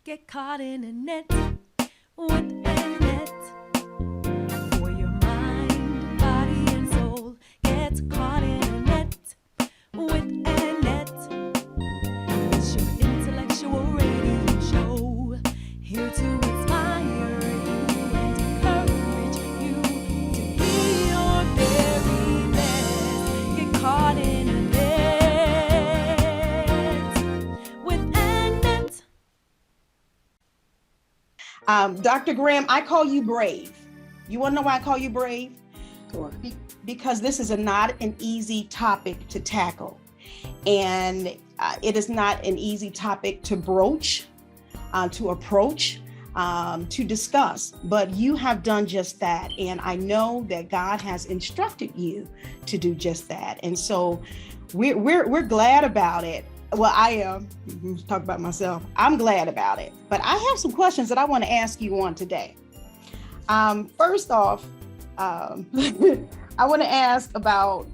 Get caught in a net with Annette. For your mind, body, and soul. Get caught in a net with Annette. It's your intellectual radio show. Here to inspire you and encourage you to be your very best. Get caught in a net with Annette. Dr. Graham, I call you brave. You want to know why I call you brave? Sure. Because this is not an easy topic to tackle. And it is not an easy topic to broach, to approach, to discuss. But you have done just that. And I know that God has instructed you to do just that. And so we're glad about it. Well, I am. Talk about myself. I'm glad about it. But I have some questions that I want to ask you on today. First off, I want to ask about,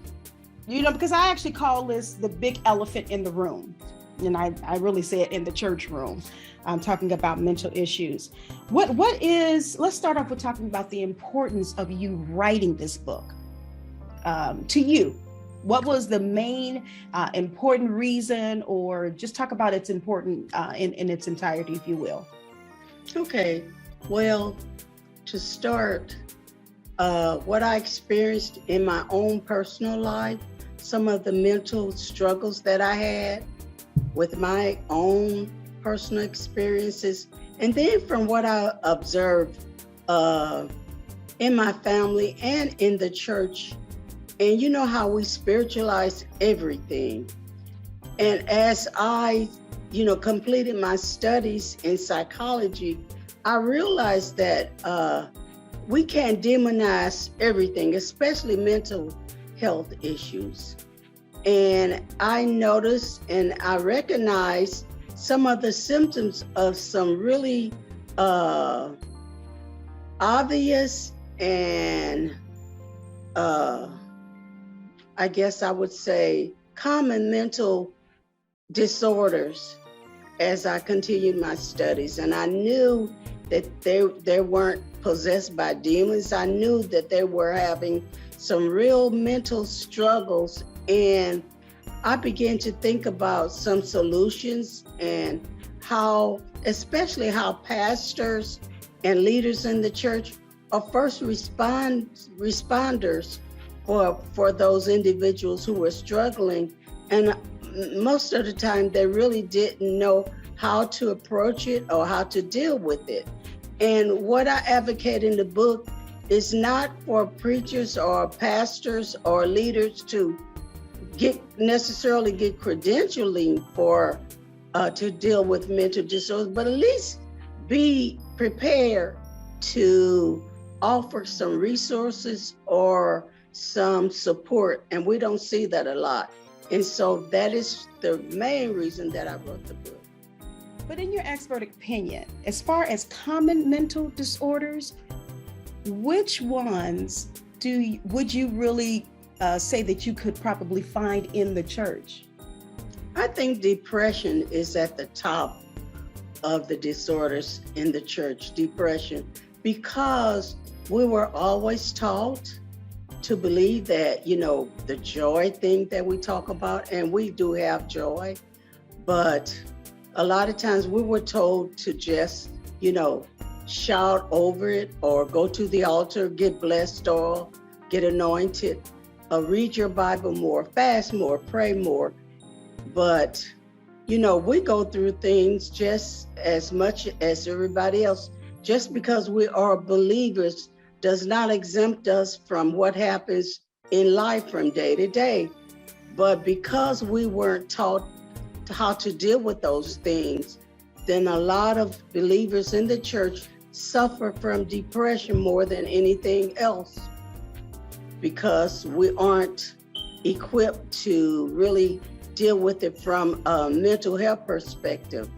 because I actually call this the big elephant in the room. And I really say it in the church room. I'm talking about mental issues. Let's start off with talking about the importance of you writing this book. To you, what was the main important reason, or just talk about its important in its entirety, if you will. Okay, well, to start, what I experienced in my own personal life, some of the mental struggles that I had with my own personal experiences, and then from what I observed in my family and in the church. And you know how we spiritualize everything. And as I, completed my studies in psychology, I realized that we can't demonize everything, especially mental health issues. And I noticed and I recognized some of the symptoms of some really obvious and I guess I would say common mental disorders as I continued my studies. And I knew that they weren't possessed by demons. I knew that they were having some real mental struggles. And I began to think about some solutions and especially how pastors and leaders in the church are first responders for those individuals who were struggling. And most of the time they really didn't know how to approach it or how to deal with it. And what I advocate in the book is not for preachers or pastors or leaders to necessarily get credentialing for to deal with mental disorders, but at least be prepared to offer some resources or some support, and we don't see that a lot. And so that is the main reason that I wrote the book. But in your expert opinion, as far as common mental disorders, which ones would you really say that you could probably find in the church? I think depression is at the top of the disorders in the church, depression, because we were always taught to believe that, the joy thing that we talk about, and we do have joy, but a lot of times we were told to just, shout over it or go to the altar, get blessed or get anointed, read your Bible more, fast more, pray more. But, we go through things just as much as everybody else. Just because we are believers does not exempt us from what happens in life from day to day. But because we weren't taught how to deal with those things, then a lot of believers in the church suffer from depression more than anything else, because we aren't equipped to really deal with it from a mental health perspective.